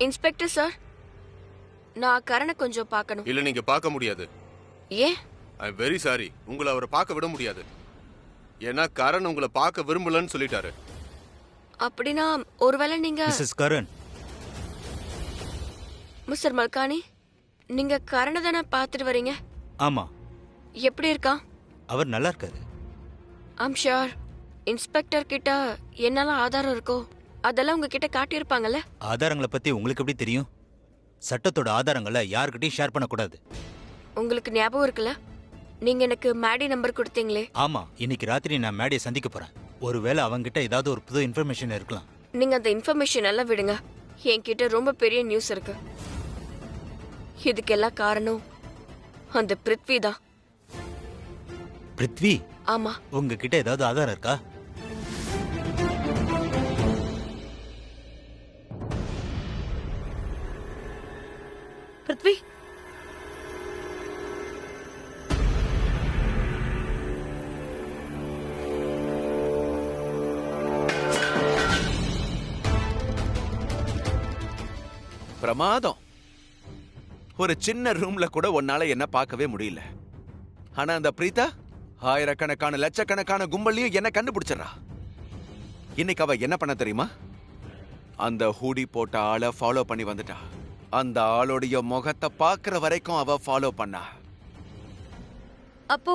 Inspector sir, நான் கரணை கொஞ்சம் பார்க்கணும். இல்ல, நீங்க பார்க்க முடியாது. ஏன்? I am very sorry. உங்களை அவரை பார்க்க விட முடியாது. ஏன்னா கரண் உங்களை பார்க்க விரும்பலன்னு சொல்லிட்டாரு. அப்படின்னா ஒருவேளை நீங்க மிஸ்ஸஸ் கரண். மிஸ்டர் மல்கானி, நீங்க கரணை தானே பார்த்துட்டு வரீங்க? ஆமா. எப்படி இருக்கா? அவர் நல்லா இருக்காரு. ஐம் ஷியோர் இன்ஸ்பெக்டர் கிட்ட என்னெல்லாம் ஆதாரம் இருக்கோ அதெல்லாம் உங்ககிட்ட காட்டியிருப்பாங்கல்ல? ஆதாரங்களை பத்தி உங்களுக்கு எப்படி தெரியும்? சட்டத்தோட ஆதாரங்களை யாருக்கிட்டையும் ஷேர் பண்ணக்கூடாது. உங்களுக்கு ஞாபகம் இருக்குல்ல, நீங்க எனக்கு மேடி நம்பர் கொடுத்தீங்களே? ஆமா, இன்னைக்கு ராத்திரி நான் மேடியை சந்திக்க போறேன். ஒருவேளை அவங்கிட்ட ஏதாவது ஒரு புது இன்ஃபர்மேஷன் இருக்கலாம். நீங்க அந்த இன்ஃபர்மேஷன் எல்லாம் விடுங்க. என்கிட்ட ரொம்ப பெரிய நியூஸ் இருக்கு. இதுக்கெல்லாம் காரணம் அந்த பிருத்வி தான். பிருத்வி? ஆமா. உங்ககிட்ட ஏதாவது ஆதாரம் இருக்கா? பிருத்வி, பிரமாதம். ஒரு சின்ன ரூம்ல கூட உன்னால என்ன பார்க்கவே முடியல. ஆனா அந்த பிரீதா ஆயிரக்கணக்கான லட்சக்கணக்கான கும்பல்லையும் என்ன கண்டுபிடிச்சிடறா. இன்னைக்கு அவ என்ன பண்ண தெரியுமா? அந்த ஹூடி போட்ட ஆளை ஃபாலோ பண்ணி வந்துட்டா. அந்த ஆளுடைய முகத்தை பாக்குற வரைக்கும் அவ ஃபாலோ பண்ணா. அப்போ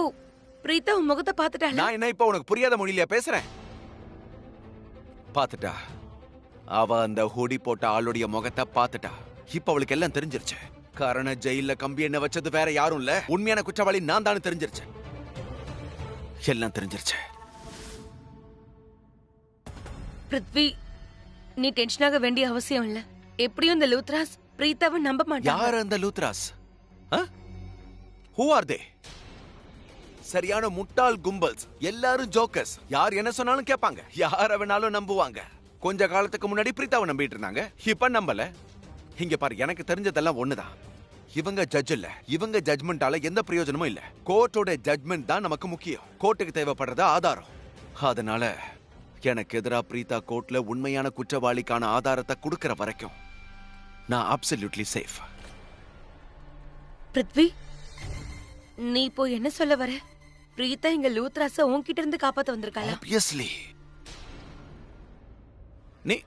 பிரீதா உன் முகத்தை பார்த்துட்டா? நான் என்ன இப்ப உனக்கு புரியாத மொழியில பேசுறேன்? பாத்துட்டா. அவ அந்த ஹூடி போட்ட ஆளுடைய முகத்தை பாத்துட்டா. இப்ப அவளுக்கு எல்லாம் தெரிஞ்சிருச்சு. காரண ஜெயில கம்பி என்ன வச்சது வேற யாரும் இல்ல, உண்மையான குற்றவாளி நான் தானே தெரிஞ்சிருச்சு. எல்லாம் தெரிஞ்சிருச்சு. பிருத்வி, நீ டென்ஷன் ஆக வேண்டிய அவசியம் இல்ல. எப்படியும் இந்த லூத்ராஸ் பிரீதாவை நம்ப மாட்டாங்க. யார் அந்த லூத்ராஸ்? ஹூ ஆர் தே? சரியான முட்டாள் கும்பல்ஸ். எல்லாரும் ஜோக்கர்ஸ். யார் என்ன சொன்னாலும் கேட்பாங்க, யார வேணாலும் நம்புவாங்க. கொஞ்ச காலத்துக்கு முன்னாடி பிரீதாவை நம்பிட்டு இருந்தாங்க, இப்ப நம்பல. இங்க பாரு, எனக்கு தெரிஞ்சதெல்லாம் ஒண்ணுதான். இவங்க ஜட்ஜ் இல்ல. இவங்க ஜட்ஜ்மெண்டால எந்த பிரயோஜனமும் இல்ல. கோர்ட்டோட ஜட்ஜ்மெண்ட் தான் நமக்கு முக்கியம். கோர்ட்டுக்கு தேவைப்படுறது ஆதாரம். அதனால எனக்கு எதிரா பிரீதா கோர்ட்ல உண்மையான குற்றவாளிக்கான ஆதாரத்தை கொடுக்கற வரைக்கும் நான் அப்சல்யூட்லி சேஃப். பிருத்வி, நீ இப்போ என்ன சொல்ல வர? பிரீதா இங்க லூத்ராஸ உன்கிட்ட இருந்து காப்பாத்த வந்திருக்காளா? ஆப்வியஸ்லி. நீ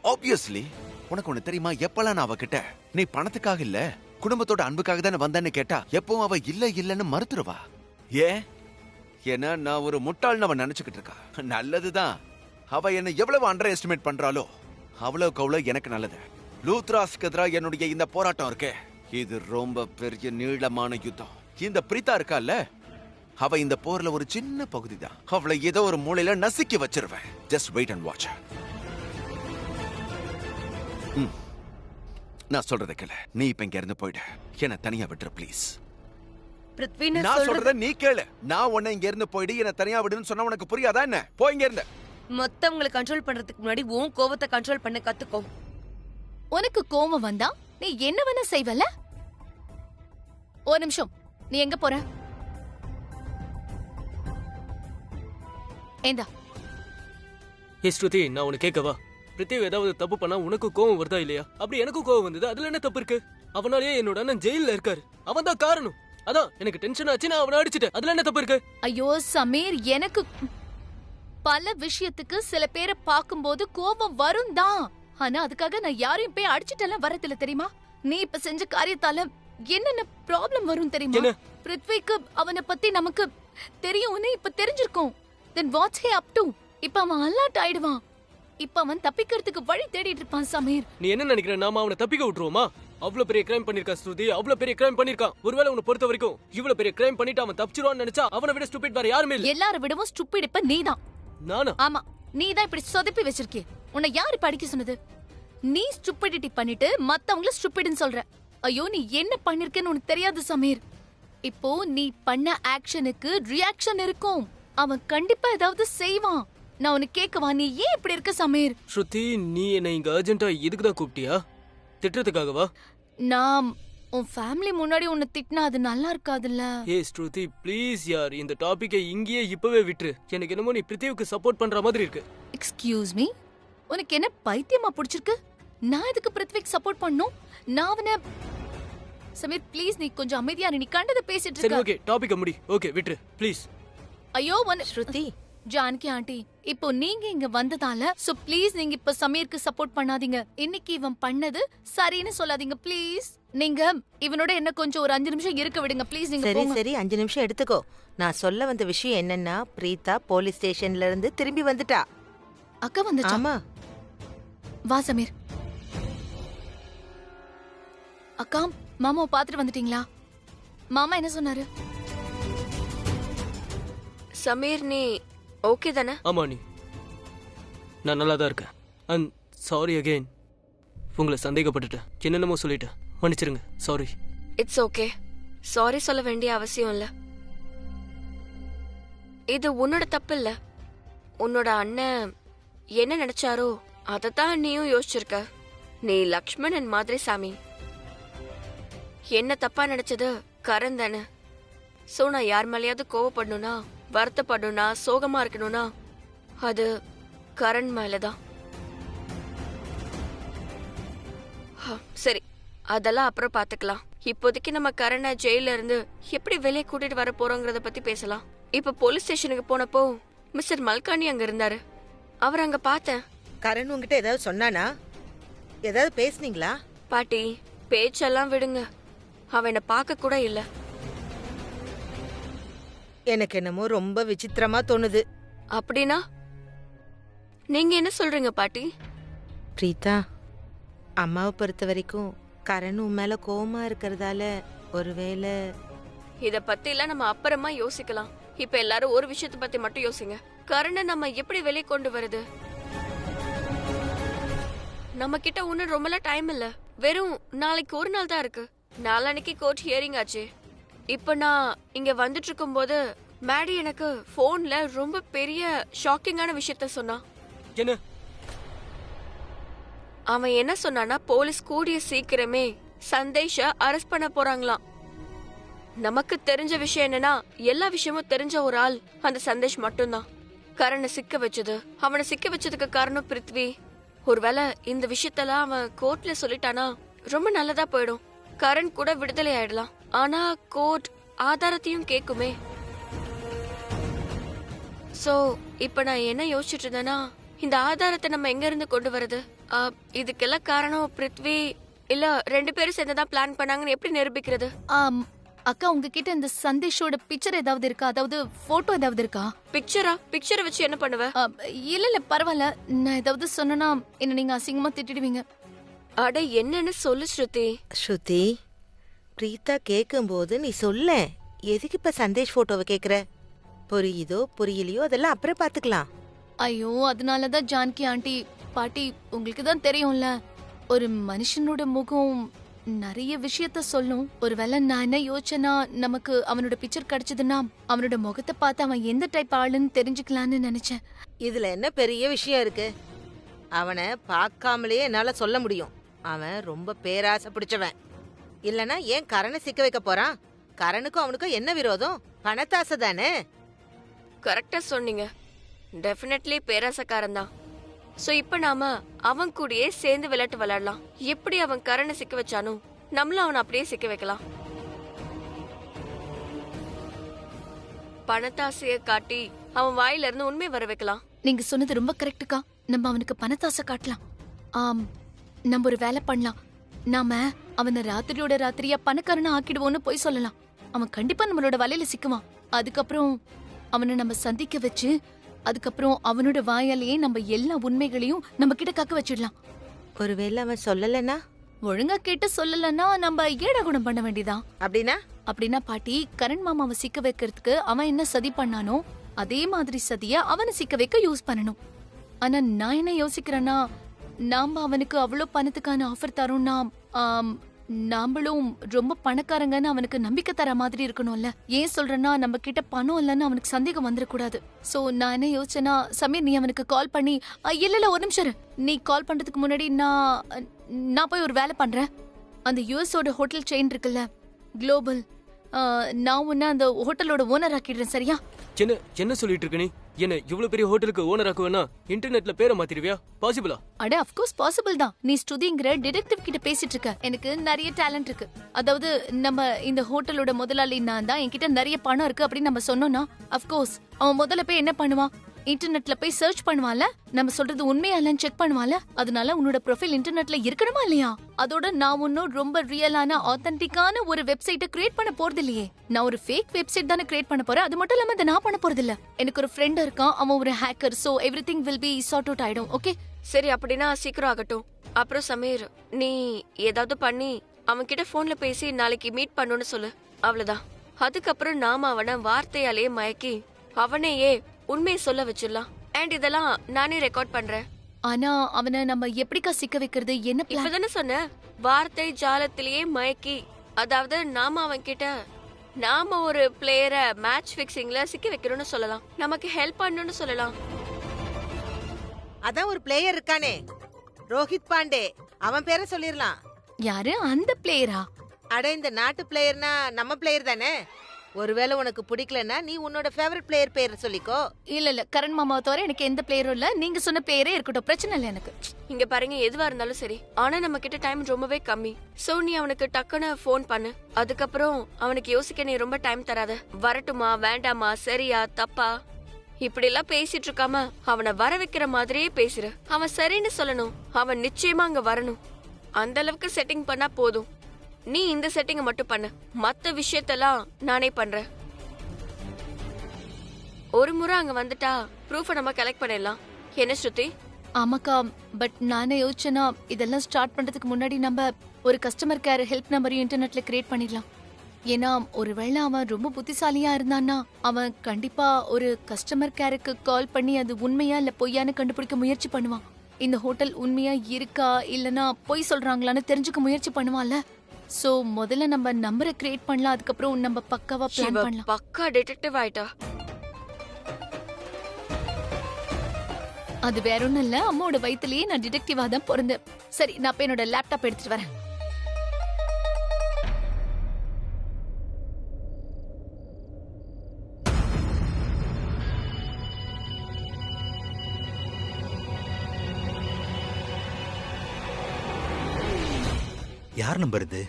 ஆப்வியஸ்லி. உனக்கு ஒண்ணு தெரியுமா? எப்பலாம் நான் அவகிட்ட நீ பணத்துக்காக இல்ல குடும்பத்தோட அன்புக்காக தானே வந்தேன்னு கேட்டா எப்பவும் அவ இல்ல இல்லன்னு மறுத்துருவா. ஏன்? ஏன்னா நான் ஒரு முட்டாள்னு அவன் நினைச்சுக்கிட்டு இருக்கா. நல்லதுதான். அவ என்ன எவ்வளவு அண்டர் எஸ்டிமேட் பண்றாளோ அவ்வளவுக்கு அவ்வளவு எனக்கு நல்லது. லூத்ராஸ்க்கு எதிராக என்னுடைய இந்த போராட்டம் இருக்கே, இது ரொம்ப பெரிய நீளமான யுத்தம். இந்த பிரீதா இருக்கால, அவ இந்த போர்ல ஒரு சின்ன பகுதி தான். அவளை ஏதோ ஒரு மூலையில நசுக்கி வச்சிருவேன். Just wait and watch. நான் சொல்றத கேளு. நீ இப்ப இங்க இருந்து போயிடு. என்ன தனியா விட்டுரு ப்ளீஸ். பிருத்வி, நான் சொல்றத நீ கேளு. நான் உன்னை இங்க இருந்து போயிடு, என்ன தனியா விடுன்னு சொன்னா உனக்கு புரியாதா என்ன? போய் இங்க இருந்து. மொத்தவங்களை கண்ட்ரோல் பண்றதுக்கு முன்னாடி உன் கோவத்தை கண்ட்ரோல் பண்ண கத்துக்கோ. உனக்கு கோவம் வந்தா நீ என்ன வேணா செய்வல? ஒரு நிமிஷம், நீ எங்க போற? ஏண்டா? ஏ ஸ்ருதி, நான் உனக்கு கேட்கவா? பிரித்திவ் ஏதாவது தப்பு பண்ணா உனக்கு கோவம் வருதா இல்லையா? அப்படி எனக்கு கோவம் வந்தது, அதுல என்ன தப்பு இருக்கு? அவனாலேயே என்னோட அண்ணன் ஜெயில இருக்காரு. அவன் தான் காரணம். அதான் எனக்கு டென்ஷன் ஆச்சு, நான் அவனை அடிச்சிட்டேன். அதுல என்ன தப்பு இருக்கு? ஐயோ சமீர், எனக்கு பல விஷயத்துக்கு சில பேரை பார்க்கும்போது கோபம் வரும் தான். ஆனா அதுக்காக நான் யாரையும் போய் அடிச்சிட்டெல்லாம் வரதில்ல தெரியுமா? நீ இப்ப செஞ்ச காரியத்தால என்னென்ன ப்ராப்ளம் வரும் தெரியுமா? பிருத்விக்கு அவனை பத்தி நமக்கு தெரியும்னு இப்ப தெரிஞ்சிருக்கும். Then what's he up to? இப்ப அவன் அலர்ட் ஆயிடுவான். இப்ப அவன் தப்பிக்கிறதுக்கு வழி தேடிட்டு இருப்பான். சமீர், நீ என்ன நினைக்கிற? நாம அவனை தப்பிக்க விட்டுருவோமா? அவ்வளவு பெரிய கிரைம் பண்ணிருக்கான் ஸ்ருதி, அவ்வளவு பெரிய கிரைம் பண்ணிருக்கான். ஒருவேளை உன்னை பொறுத்த வரைக்கும் இவ்வளவு பெரிய கிரைம் பண்ணிட்டு அவன் தப்பிச்சிருவான்னு நினைச்சா அவனை விட ஸ்டூபிட் வேற யாருமே இல்ல. எல்லார விடவும் ஸ்டூபிட் இப்ப நீதான். நானா? ஆமா, நீதான் இப்படி சொதப்பி வச்சிருக்கே. உன்னை யாரு படிக்க சொன்னது? நீ ஸ்டூபிடிட்டி பண்ணிட்டு மத்தவங்கள ஸ்டூபிட்னு சொல்ற. ஐயோ, நீ என்ன பண்ணிருக்கேன்னு உனக்கு தெரியாது சமீர். இப்போ நீ பண்ண ஆக்ஷனுக்கு ரியாக்ஷன் இருக்கும். அவன் கண்டிப்பா ஏதாவது செய்வான். நான் உனக்கு கேட்கவா? நீ ஏன் இப்படி இருக்க சமீர்? ஸ்ருதி, நீ என்ன இங்க அர்ஜென்ட்டா எதுக்கு தான் கூப்பிட்டியா? திட்டுறதுக்காகவா? நான் உன் ஃபேமிலி முன்னாடி உன்னை திட்டினா அது நல்லா இருக்காதுல்ல. ஏ ஸ்ருதி, ப்ளீஸ் யார், இந்த டாபிக்கை இங்கேயே இப்பவே விட்டுரு. எனக்கு என்னமோ நீ பிரித்திவுக்கு சப்போர்ட் பண்ற மாதிரி இருக்கு. எக்ஸ்கியூஸ் மீ, உனக்கு என்ன பைத்தியமா பிடிச்சிருக்கு? நான் எதுக்கு பிருத்விக்கு சப்போர்ட் பண்ணும்? நான் அவனை சமீர் ப்ளீஸ் நீ கொஞ்சம் அமைதியா இரு. நீ கண்டதை பேசிட்டு சரி இருக்க. ஓகே டாபிக்க முடி. ஓகே விட்டுரு ப்ளீஸ். ஐயோ ஸ்ருதி ஜானகி ஆண்டி, இப்போ நீங்க இங்க வந்ததால சோ ப்ளீஸ் நீங்க இப்ப சமீருக்கு சப்போர்ட் பண்ணாதீங்க. இன்னைக்கு இவன் பண்ணது சரின்னு சொல்லாதீங்க ப்ளீஸ். நீங்க இவனோட என்ன கொஞ்சம் ஒரு 5 நிமிஷம் இருக்க விடுங்க ப்ளீஸ். நீங்க சரி போங்க. சரி 5 நிமிஷம் எடுத்துக்கோ. நான் சொல்ல வந்த விஷயம் என்னன்னா, பிரீதா போலீஸ் ஸ்டேஷன்ல இருந்து திரும்பி வந்துட்டா. அக்கா வந்துச்சா? ஆமா. வா சமீர். அக்கா மாமாவை பாத்துட்டு வந்துட்டீங்களா? மாமா என்ன சொன்னாரு? சமீர் நீ ஓகே தானே? ஆமா நீ நான் நல்லா தான் இருக்கேன். அண்ட் சாரி அகெயின், உங்களை சந்தேகப்பட்டுட்டேன். என்னென்னமோ சொல்லிட்டேன், மன்னிச்சிருங்க. சாரி. It's okay. சாரி சொல்ல வேண்டிய அவசியம் இல்ல. இது உன்னோட தப்பு இல்ல. உன்னோட அண்ணன் என்ன நினைச்சாரோ அதத்தான் நீயும் யோசிச்சிருக்க. நீ லக்ஷ்மணன் மாதிரி சாமி. என்ன தப்பா நினைச்சது கரண் தானே. சோ நான் யார் மேலேயாவது கோவப்படணும்னா, வருத்தப்படணும்னா, சோகமா இருக்கணும்னா அது கரண் மேலதான். சரி, அதெல்லாம் அப்புறம் பாத்துக்கலாம். இப்போதைக்கு நம்ம கரணை ஜெயில இருந்து எப்படி வெளியே கூட்டிட்டு வர போறோங்கிறத பத்தி பேசலாம். இப்ப போலீஸ் ஸ்டேஷனுக்கு போனப்போ மிஸ்டர் மல்கானி அங்க இருந்தாரு. அவர் அங்க பார்த்தேன். கரண் உங்ககிட்ட ஏதாவது சொன்னானா? ஏதாவது பேசுனீங்களா? பாட்டி பேச்செல்லாம் விடுங்க. அவன் என்ன பார்க்க கூட இல்ல. எனக்கு என்னமோ ரொம்ப விசித்திரமா தோணுது. அப்படின்னா நீங்க என்ன சொல்றீங்க பாட்டி? பிரீதா, அம்மாவை பொறுத்த வரைக்கும் கரண் உன் மேல கோவமா இருக்கிறதால ஒருவேளை. இத பத்தி எல்லாம் நம்ம அப்புறமா யோசிக்கலாம். இப்ப எல்லாரும் ஒரு விஷயத்தை பத்தி மட்டும் யோசிங்க. கரணை நம்ம எப்படி வெளியே கொண்டு வருது? நம்ம கிட்ட ஒன்னும் ரொம்பலாம் டைம் இல்ல. வெறும் நாளைக்கு ஒரு நாள் தான் இருக்கு. நாளான்னைக்கு கோர்ட் ஹியரிங் ஆச்சு. இப்ப நான் இங்க வந்துட்டு இருக்கும் போது மேடி எனக்கு போன்ல ரொம்ப பெரிய ஷாக்கிங்கான விஷயத்த சொன்னான். என்ன? அவன் என்ன சொன்னானா, போலீஸ் கூடிய சீக்கிரமே சந்தேஷ அரெஸ்ட் பண்ண போறாங்களாம். நமக்கு தெரிஞ்ச விஷயம் என்னன்னா, எல்லா விஷயமும் தெரிஞ்ச ஒரு ஆள் அந்த சந்தேஷ் மட்டும்தான். கரணை சிக்க வச்சது, அவனை சிக்க வச்சதுக்கு காரணம் பிருத்வி. ஒருவேளை இந்த விஷயத்தெல்லாம் அவன் கோர்ட்ல சொல்லிட்டானா ரொம்ப நல்லதா போயிடும். கரண் கூட விடுதலை ஆயிடலாம். ஆனா கோர்ட் ஆதாரத்தையும் கேக்குமே. சோ இப்ப நான் என்ன யோசிச்சுட்டு இருந்தேன்னா, இந்த ஆதாரத்தை நம்ம எங்க இருந்து கொண்டு வரது? இதுக்கெல்லாம் காரணம் பிருத்வி இல்ல 2 பேரும் சேர்ந்துதான் பிளான் பண்ணாங்கன்னு எப்படி நிரூபிக்கிறது? அக்கா உங்ககிட்ட இந்த சந்தேஷோட பிக்சர் ஏதாவது இருக்கா? அதாவது போட்டோ ஏதாவது இருக்கா? பிக்சரை வச்சு என்ன பண்ணுவ? இல்ல பரவாயில்ல, நான் ஏதாவது சொன்னா என்ன நீங்க அசிங்கமா திட்டிடுவீங்க. அட என்னன்னு சொல்லு ஸ்ருதி. ஸ்ருதி, பிரீதா கேக்கும்போது நீ சொல்ல. எதுக்கு இப்ப சந்தேஷ் போட்டோவை கேக்குற? புரியுதோ புரியலையோ அதெல்லாம் அப்புறம் பாத்துக்கலாம். ஐயோ அதனாலதான் ஜானகி ஆண்டி, பாட்டி உங்களுக்கு தான் தெரியும்ல, ஒரு மனுஷனோட முகம் நிறைய விஷயத்த சொல்லும். ஒருவேளை நான் என்ன யோசிச்சேன்னா, நமக்கு அவனோட பிக்சர் கிடைச்சதுன்னா அவனோட முகத்தை பார்த்து அவன் எந்த டைப் ஆளுன்னு தெரிஞ்சுக்கலான்னு நினைச்சேன். இதுல என்ன பெரிய விஷயம் இருக்கு? அவனை பார்க்காமலேயே என்னால சொல்ல முடியும். அவன் ரொம்ப பேராசை பிடிச்சவன். இல்லனா ஏன் கரணை சிக்க வைக்க போறான்? கரணுக்கும் அவனுக்கும் என்ன விரோதம்? பணத்தாசை தானே. கரெக்டா சொன்னீங்க. டெஃபினெட்லி பேராசக்காரன் தான். சோ இப்ப நாம அவன் கூடயே சேர்ந்து விளையாட்டு விளையாடலாம். எப்படி அவன் கரணை சிக்க வச்சானோ நம்மளும் அவனை அப்படியே சிக்க வைக்கலாம். பணத்தாசைய காட்டி அவன் வாயில இருந்து உண்மை வர வைக்கலாம். நீங்க சொன்னது ரொம்ப கரெக்டுக்கா. நம்ம அவனுக்கு பணத்தாசை காட்டலாம். நம்ம ஒரு வேலை பண்ணலாம். நாம அவனை ராத்திரியோட ராத்திரியா பணக்காரனா ஆக்கிடுவோம்னு போய் சொல்லலாம். அவன் கண்டிப்பா நம்மளோட வலையில சிக்குவான். அதுக்கப்புறம் அவனை நம்ம சந்திக்க வச்சு, அதுக்கப்புறம் அவனோட வாயாலேயே நம்ம எல்லா உண்மைகளையும் நம்ம கிட்ட கக்க வச்சிடலாம். ஒருவேளை அவன் சொல்லலன்னா? ஒழுங்கா கேட்டு சொல்லலன்னா நம்ம ஏடாகுணம் பண்ண வேண்டியதான். அப்படின்னா பாட்டி, கரண் மாமாவை சிக்க வைக்கிறதுக்கு அவன் என்ன சதி பண்ணானோ அதே மாதிரி சதிய அவனை சிக்க வைக்க யூஸ் பண்ணணும். ஆனா நான் என்ன யோசிக்கிறேன்னா, நாம அவனுக்கு அவ்வளவு பணத்துக்கான ஆஃபர் தரோம்னா நாமளும் ரொம்ப பணக்காரங்கன்னு அவனுக்கு நம்பிக்கை தர மாதிரி இருக்கணும்ல. ஏன் சொல்றேன்னா, நம்ம கிட்ட பணம் இல்லைன்னு அவனுக்கு சந்தேகம் வந்துடக்கூடாது. சோ நான் என்ன யோசிச்சேன்னா, சமீர் நீ அவனுக்கு கால் பண்ணி, இல்ல ஒரு நிமிஷம், நீ கால் பண்றதுக்கு முன்னாடி நான் போய் ஒரு வேலை பண்றேன். அந்த யுஎஸோட ஹோட்டல் செயின் இருக்குல்ல, குளோபல், நான் உன்ன அந்த ஹோட்டலோட ஓனர் ஆக்கிடுறேன், சரியா? என்ன என்ன சொல்லிட்டு இருக்க நீ? என்ன இவ்வளவு பெரிய ஹோட்டலுக்கு ஓனர் ஆக்குவேனா? இன்டர்நெட்ல பேரை மாத்திடுவியா? பாசிபிளா? அட அஃப்கோர்ஸ் பாசிபிள் தான். நீ ஸ்ருதிங்கிற டிடெக்டிவ் கிட்ட பேசிட்டு இருக்க. எனக்கு நிறைய டேலண்ட் இருக்கு. அதாவது நம்ம இந்த ஹோட்டலோட முதலாளி நான் தான், என்கிட்ட நிறைய பணம் இருக்கு அப்படின்னு நம்ம சொன்னோம்னா அஃப்கோர்ஸ் அவன் முதல்ல போய் என்ன பண்ணுவான்? இன்டர்நெட்ல போய் சர்ச் பண்ணுவான்ல, நம்ம சொல்றது உண்மையா இல்லன்னு செக் பண்ணுவான்ல. அதனால உன்னோட ப்ரொஃபைல் இன்டர்நெட்ல இருக்கணுமா இல்லையா? அதோட நான் ஒன்னும் ரொம்ப ரியலான ஆத்தென்டிக்கான ஒரு வெப்சைட்டை கிரியேட் பண்ண போறது இல்லையே. நான் ஒரு ஃபேக் வெப்சைட் தானே கிரியேட் பண்ண போறேன். அது மட்டும் இல்லாம அதை நான் பண்ண போறது இல்ல. எனக்கு ஒரு ஃப்ரெண்ட் இருக்கான், அவன் ஒரு hacker. So everything will be sort out ஆயிடும். ஓகே சரி, அப்படின்னா சீக்கிரம் ஆகட்டும். அப்புறம் சமீர், நீ ஏதாவது பண்ணி அவன்கிட்ட போன்ல பேசி நாளைக்கு மீட் பண்ணுன்னு சொல்லு. அவ்வளவுதான். அதுக்கப்புறம் நாம அவனை வார்த்தையாலேயே மயக்கி அவனையே உண்மையை சொல்ல வச்சிடலாம். அண்ட் இதெல்லாம் நானே ரெக்கார்ட் பண்றேன். ஆனா அவனை நம்ம எப்படிக்கா சிக்க வைக்கிறது? என்ன பிளான்? இப்பதானே சொன்ன, வார்த்தை ஜாலத்திலேயே மயக்கி. அதாவது நாம அவன்கிட்ட நாம ஒரு பிளேயரை மேட்ச் பிக்சிங்ல சிக்க வைக்கணும்னு சொல்லலாம். நமக்கு ஹெல்ப் பண்ணணும்னு சொல்லலாம். அதான் ஒரு பிளேயர் இருக்கானே, ரோஹித் பாண்டே, அவன் பேரை சொல்லிரலாம். யாரு அந்த பிளேயரா? அட இந்த நாட்டு பிளேயர்னா நம்ம பிளேயர் தானே. ஒருவேளை உனக்கு பிடிக்கலன்னா நீ உன்னோட ஃபேவரட் பிளேயர் பேர் சொல்லிக்கோ. இல்ல கரண் மாமா தவிர எனக்கு எந்த பிளேயரும் இல்ல. நீங்க சொன்ன பிளேயரே இருக்கட்டும், பிரச்சனை இல்ல எனக்கு. இங்க பாருங்க, எதுவா இருந்தாலும் சரி. ஆனா நம்ம கிட்ட டைம் ரொம்பவே கம்மி. சோ நீ அவனுக்கு டக்குன்னு போன் பண்ணு. அதுக்கப்புறம் அவனுக்கு யோசிக்க நீ ரொம்ப டைம் தராத. வரட்டுமா வேண்டாமா, சரியா தப்பா, இப்படி எல்லாம் பேசிட்டு இருக்காம அவனை வர வைக்கிற மாதிரியே பேசுற. அவன் சரின்னு சொல்லணும். அவன் நிச்சயமா அங்க வரணும். அந்த அளவுக்கு செட்டிங் பண்ணா போதும். நீ இந்த செட்டிங்க மட்டும் பண்ணு, மத்த விஷயத்தெல்லாம் நானே பண்றேன். ஒரு முறை அங்க வந்துட்டா ப்ரூஃபை நம்ம கலெக்ட் பண்ணிடலாம். என்ன ஸ்ருதி? ஆமாக்கா, பட் நானே யோசிச்சேன்னா இதெல்லாம் ஸ்டார்ட் பண்றதுக்கு முன்னாடி நம்ம ஒரு கஸ்டமர் கேர் ஹெல்ப் நம்பரையும் இன்டர்நெட்ல கிரியேட் பண்ணிடலாம். ஏன்னா ஒருவேளை அவன் ரொம்ப புத்திசாலியா இருந்தான்னா அவன் கண்டிப்பா ஒரு கஸ்டமர் கேருக்கு கால் பண்ணி அது உண்மையா இல்ல பொய்யான்னு கண்டுபிடிக்க முயற்சி பண்ணுவான். இந்த ஹோட்டல் உண்மையா இருக்கா இல்லனா பொய் சொல்றாங்களான்னு தெரிஞ்சுக்க முயற்சி பண்ணுவான்ல. சோ முதல்ல நம்ம நம்பரை கிரியேட் பண்ணலாம், அதுக்கப்புறம் நம்ம பக்காவா பிளான் பண்ணலாம். பக்கா டிடெக்டிவ் ஆயிட்டா. அது வேற ஒண்ணும் இல்ல, அம்மாவோட வயித்துலயே நான் டிடெக்டிவா தான் பிறந்தேன். சரி, நான் போய் என்னோட லேப்டாப் எடுத்துட்டு வரேன். யார் நம்பர் இது?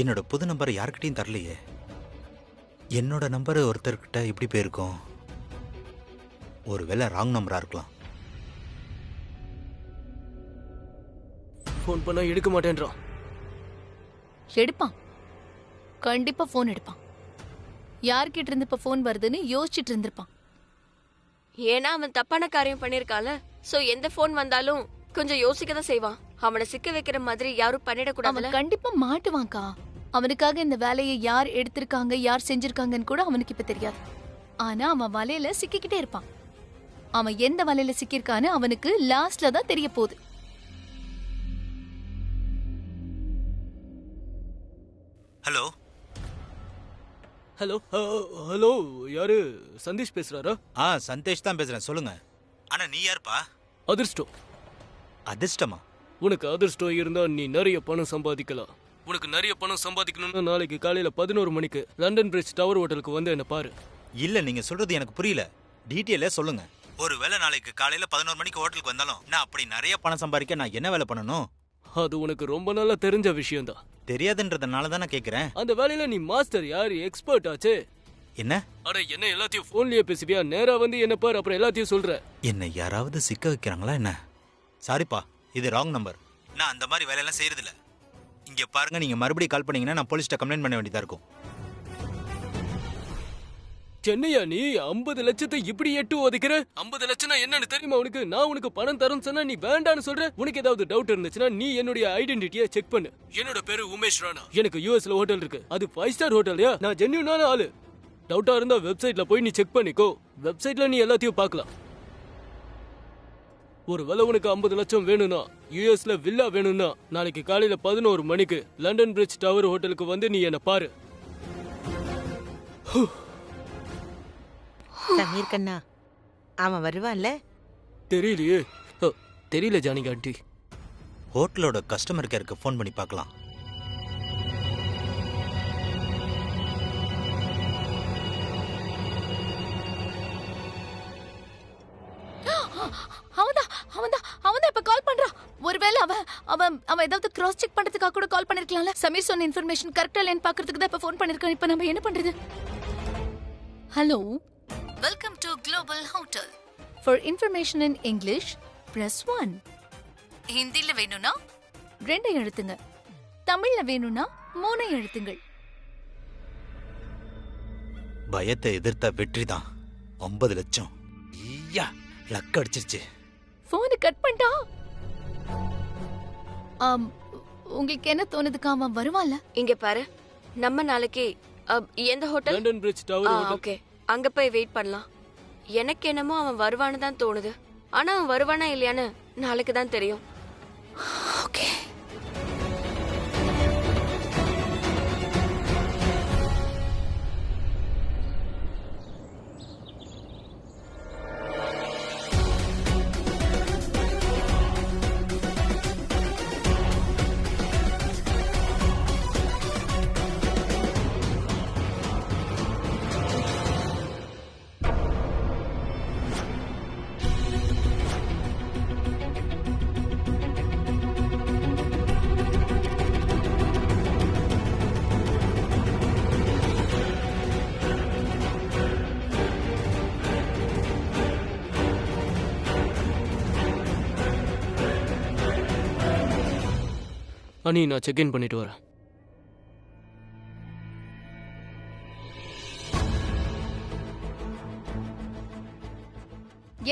என்னோட புது நம்பரை யார்கிட்டையும் தரலையே. என்னோட நம்பர் ஒருத்தர்கிட்ட எப்படி போயிருக்கும்? ஒருவேளை ராங் நம்பரா இருக்கலாம். ஃபோன் பண்ணா எடுக்க மாட்டேன்றான். எடுப்பான், கண்டிப்பா போன் எடுப்பான். யார்கிட்ட இருந்து இப்ப போன் வருதுன்னு யோசிச்சுட்டு இருந்திருப்பான். ஏன்னா அவன் தப்பான காரியம் பண்ணிருக்கான்ல. சோ எந்த போன் வந்தாலும் கொஞ்சம் யோசிக்க தான் செய்வான். அவனை சிக்க வைக்கிற மாதிரி யாரும் பண்ணிடக்கூடாதுல. அவன் கண்டிப்பா மாட்டுவான்க்கா. அவனுக்காக இந்த வேலையை யார் எடுத்திருக்காங்க யார் செஞ்சிருக்காங்கன்னு கூட அவனுக்கு இப்ப தெரியாது. ஆனா அவன் வலையில சிக்கிக்கிட்டே இருப்பான். அவன் எந்த வலையில சிக்கியிருக்கான்னு அவனுக்கு லாஸ்ட்ல தான் தெரிய போகுது. ஹலோ ஹலோ ஹலோ, யாரு? சந்தீஷ் பேசுறாரா? சந்தேஷ் தான் பேசுறேன், சொல்லுங்க. ஆனா நீ யாருப்பா? அதிர்ஷ்டம். அதிர்ஷ்டமா? உனக்கு அதிர்ஷ்டம் இருந்தா நீ நிறைய பணம் சம்பாதிக்கலாம். உனக்கு நிறைய பணம் சம்பாதிக்கணும்னா நாளைக்கு காலையில 11 மணிக்கு லண்டன் பிரிட்ஜ் டவர் ஹோட்டலுக்கு வந்து என்ன பாரு. இல்ல, நீங்க சொல்றது எனக்கு புரியல. டீட்டெயிலே சொல்லுங்க. ஒருவேளை நாளைக்கு காலையில 11 மணிக்கு ஹோட்டலுக்கு வந்தாலும் நான் அப்படி நிறைய பணம் சம்பாதிக்க நான் என்ன வேலை பண்ணணும்? அது உனக்கு ரொம்ப நல்லா தெரிஞ்ச விஷயம் தான். தெரியாதுன்றதுனால தான் நான் கேக்குறேன். அந்த வேலையில நீ மாஸ்டர், யாரு எக்ஸ்பர்ட் ஆச்சே. என்ன? அட என்ன எல்லாத்தையும் போன்லயே பேசுவியா? நேரா வந்து என்ன பாரு, அப்புறம் எல்லாத்தையும் சொல்ற. என்ன யாராவது சிக்க வைக்கிறாங்களா என்ன? சாரிப்பா, இது ராங் நம்பர். நான் அந்த மாதிரி வேலையெல்லாம் செய்யறதில்ல. இங்க பாருங்க, நீங்க மறுபடியும் கால் பண்ணீங்கன்னா நான் போலீஸ்ட்ட கம்ப்ளைண்ட் பண்ண வேண்டியதா இருக்கும். சென்னையா நீ 50 லட்சத்தை இப்படி எட்டு ஒதுக்கிற? 50 லட்சம்னா என்னன்னு தெரியுமா உனக்கு? நான் உனக்கு பணம் தரேன்னு சொன்னா நீ வேண்டான்னு சொல்ற. உனக்கு ஏதாவது டவுட் இருந்துச்சுன்னா நீ என்னுடைய ஐடென்டிட்டியை செக் பண்ணு. என்னோட பேரு உமேஷ் ராணா. எனக்கு யூஎஸ்ல ஹோட்டல் இருக்கு. அது 5 ஸ்டார் ஹோட்டல்யா. நான் ஜென்யூனான ஆளு. டவுட்டா இருந்தா வெப்சைட்ல போய் நீ செக் பண்ணிக்கோ. வெப்சைட்ல நீ எல்லாத்தையும் பார்க்கலாம். ஒருவேளை உனக்கு 50 லட்சம் வேணும்னா, யூஎஸ்ல வில்லா வேணும்னா, நாளைக்கு காலையில 11 மணிக்கு லண்டன் பிரிட்ஜ் டவர் ஹோட்டலுக்கு வந்து நீ என்ன பாரு. சமீர் கண்ணா, அவன் வருவான்ல? தெரியலையே. தெரியல ஜானகி ஆண்டி. ஹோட்டலோட கஸ்டமர் கேருக்கு ஃபோன் பண்ணி பார்க்கலாம். ஏதாவது கிராஸ் செக் பண்றதுக்காக கூட கால் பண்ணிருக்கலாம்ல. சமீர் சொன்ன இன்ஃபர்மேஷன் கரெக்டா இல்லைன்னு பாக்குறதுக்கு தான் இப்ப ஃபோன் பண்ணிருக்கேன். இப்ப நம்ம என்ன பண்றது? Hello, welcome to global hotel. For information in English press 1. ஹிந்தில வேணும்னா 2 எழுத்துங்க, தமிழ்ல வேணும்னா 3 எழுத்துங்கள். பயத்தை எதிர்த்த வெற்றி தான். 50 லட்சம். ஐயா, லக் அடிச்சிருச்சு. போனை கட் பண்ணிட்டா. உங்களுக்கு என்ன தோணுதுக்கா, அவன் வருவான்ல? இங்க பாரு, நம்ம நாளைக்கு எந்த hotel? London Bridge Tower hotel. Okay, அங்க போய் வெயிட் பண்ணலாம். எனக்கு என்னமோ அவன் வருவான்னு தான் தோணுது. ஆனா அவன் வருவானா இல்லையான்னு நாளைக்கு தான் தெரியும். ஓகே. அனி, நான் செக் இன் பண்ணிட்டு வரேன்.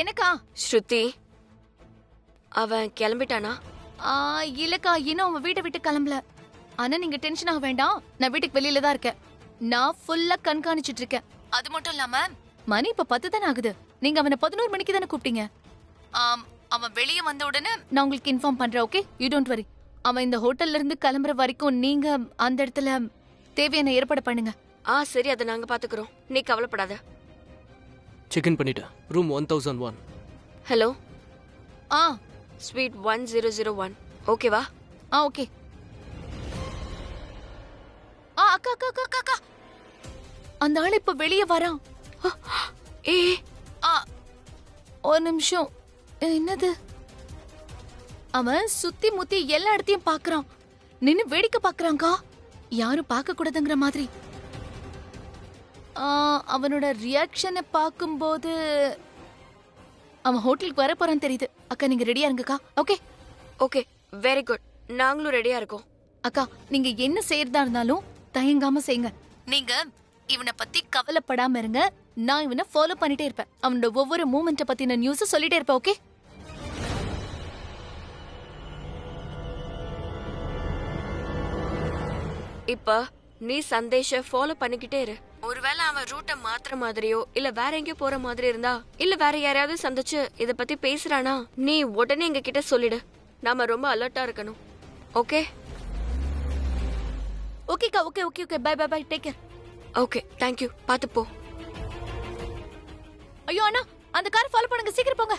எனக்கா? ஸ்ருதி, அவன் கிளம்பிட்டானா? இல்லக்கா, இன்னும் அவன் வீட்டை விட்டு கிளம்பல. ஆனா நீங்க டென்ஷன் ஆக வேண்டாம், நான் வீட்டுக்கு வெளியில தான் இருக்கேன். நான் ஃபுல்லா கண்காணிச்சிட்டு இருக்கேன். அது மட்டும் இல்லாம மணி இப்ப 10 தானே ஆகுது. நீங்க அவனை 11 மணிக்கு தானே கூப்பிட்டீங்க. அவன் வெளியே வந்த உடனே நான் உங்களுக்கு இன்ஃபார்ம் பண்றேன். Okay, you don't worry. அவன் இந்த ஹோட்டல்ல இருந்து கிளம்புற வரைக்கும் நீங்க அந்த இடத்துல தேவையான ஏற்பாடு பண்ணுங்க. சரி, அதை நாங்க பாத்துக்கிறோம், நீ கவலைப்படாத. செக் இன் பண்ணிட்டேன். ரூம் 1001. ஹலோ, ஆ ஸ்வீட் 1001. ஓகேவா? ஓகே. அக்கா அக்கா அக்கா அக்கா, அந்த ஆள் இப்ப வெளியே வரான். ஏ, ஒரு நிமிஷம். என்னது? அவன் சுத்தி முத்தி எல்லா இடத்தையும் பாக்குறான். நின்னு வேடிக்கை பாக்குறாங்கா. யாரும் பார்க்க கூடாதுங்கிற மாதிரி. அவனோட ரியாக்ஷனை பார்க்கும்போது அவன் ஹோட்டலுக்கு வர போறான்னு தெரியுது. அக்கா, நீங்க ரெடியா இருங்கக்கா. Okay okay, very good. நாங்களும் ரெடியா இருக்கோம். அக்கா, நீங்க என்ன செய்யறதா இருந்தாலும் தயங்காம செய்யுங்க. நீங்க இவனை பத்தி கவலைப்படாம இருங்க. நான் இவனை ஃபாலோ பண்ணிட்டே இருப்பேன். அவனோட ஒவ்வொரு மூமெண்ட்டை பத்தின நியூஸ் சொல்லிட்டே இருப்பேன். ஓகே? இப்ப நீ சந்தேஷ ஃபாலோ பண்ணிக்கிட்டே இரு. ஒருவேளை அவன் ரூட்டை மாத்துற மாதிரியோ இல்ல வேற எங்கேயோ போற மாதிரி இருந்தா, இல்ல வேற யாரையாவது சந்திச்சு இத பத்தி பேசுறானா, நீ உடனே எங்க கிட்ட சொல்லிடு. நாம ரொம்ப அலர்ட்டா இருக்கணும். ஓகே? ஓகேக்கா, okay okay okay. Bye bye bye, take care. Okay, thank you. பாத்து போ. ஐயோ அண்ணா, அந்த கார் ஃபாலோ பண்ணுங்க, சீக்கிரம் போங்க.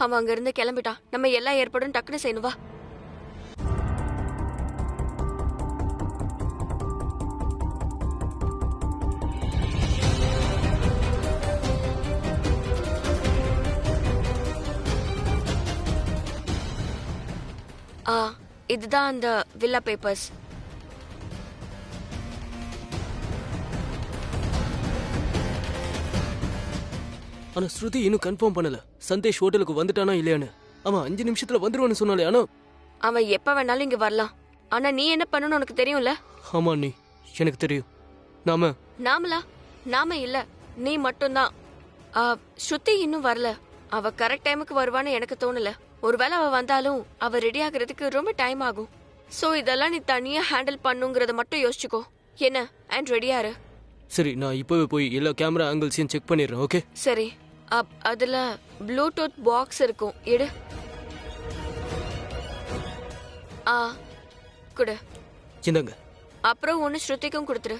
அவன் அங்க இருந்து கிளம்பிட்டான். நம்ம எல்லா ஏற்பாடும் டக்குன்னு செய்யணும். வா. இதுதான் அந்த வில்லா பேப்பர்ஸ். ஆனா ஸ்ருதி இன்னும் கன்ஃபார்ம் பண்ணல சந்தேஷ் ஹோட்டலுக்கு வந்துட்டானா இல்லையான்னு. அவன் 5 நிமிஷத்துல வந்துருவான்னு சொன்னாலே. ஆனா அவன் எப்ப வேணாலும் இங்க வரலாம். ஆனா நீ என்ன பண்ணணும் உனக்கு தெரியும்ல? ஆமா நீ, எனக்கு தெரியும். நாம இல்ல, நீ மட்டும்தான். ஸ்ருதி இன்னும் வரல. அவ கரெக்ட் டைமுக்கு வருவான்னு எனக்கு தோணல. ஒருவேளை அவ வந்தாலும் அவ ரெடி ஆகுறதுக்கு ரொம்ப டைம் ஆகும். சோ இதெல்லாம் நீ தனியா ஹேண்டில் பண்ணுங்கறத மட்டும் யோசிச்சுக்கோ. என்ன, அண்ட் ரெடியா இரு. சரி, நான் இப்பவே போய் எல்லா கேமரா ஆங்கிள்ஸையும் செக் பண்ணிடுறேன். ஓகே? சரி. அதுல ப்ளூடூத் பாக்ஸ் இருக்கும், எடு. குடு. இந்தாங்க. அப்புறம் ஒன்னு ஸ்ருதிக்கும் கொடுத்துரு.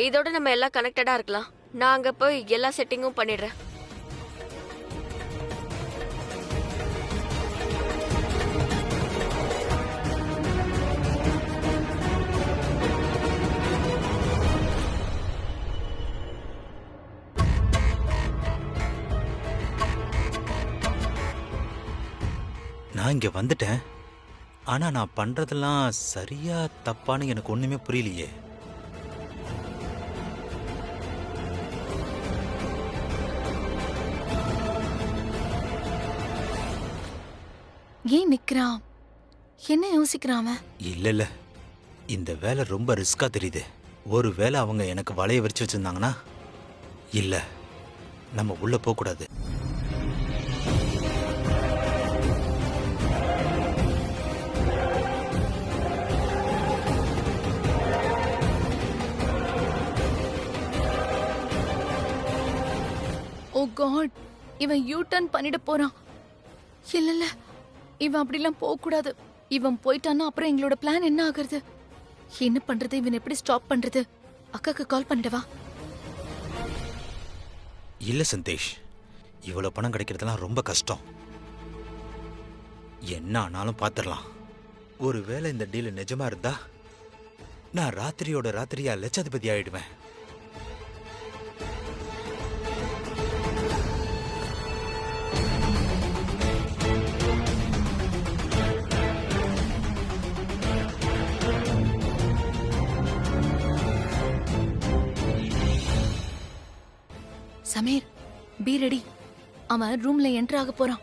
இதோட நம்ம எல்லாம் கனெக்டடா இருக்கலாம். நான் அங்க போய் எல்லா செட்டிங்கும் பண்ணிடுறேன். நான் இங்க வந்துட்டேன். ஆனா நான் பண்றதெல்லாம் சரியா தப்பான்னு எனக்கு ஒண்ணுமே புரியலையே. ஏன் நிக்கிறான்? என்ன யோசிக்கிறான் அவன்? இல்ல இந்த வேலை ரொம்ப ரிஸ்கா தெரியுது. ஒருவேளை அவங்க எனக்கு வலைய விரிச்சு வச்சிருந்தாங்கன்னா, இல்ல நம்ம உள்ள போக கூடாது. ஓ காட், இவன் யூ டர்ன் பண்ணிட போறான். இல்ல இவன் அப்படிலாம் போக கூடாது. இவன் போயிட்டான்னா அப்புறம் எங்களோட பிளான் என்ன ஆகுறது? என்ன பண்றது? இவன் எப்படி ஸ்டாப் பண்றது? அக்காக்கு கால் பண்ணிடவா? இல்ல சந்தேஷ், இவ்வளவு பணம் கிடைக்கிறதுலாம் ரொம்ப கஷ்டம். என்ன ஆனாலும் பாத்துடலாம். ஒருவேளை இந்த டீல் நிஜமா இருந்தா நான் ராத்திரியோட ராத்திரியா லட்சாதிபதி ஆயிடுவேன். Sameer, be ready. அவன் ரூம்ல என்டர் ஆக போறான்.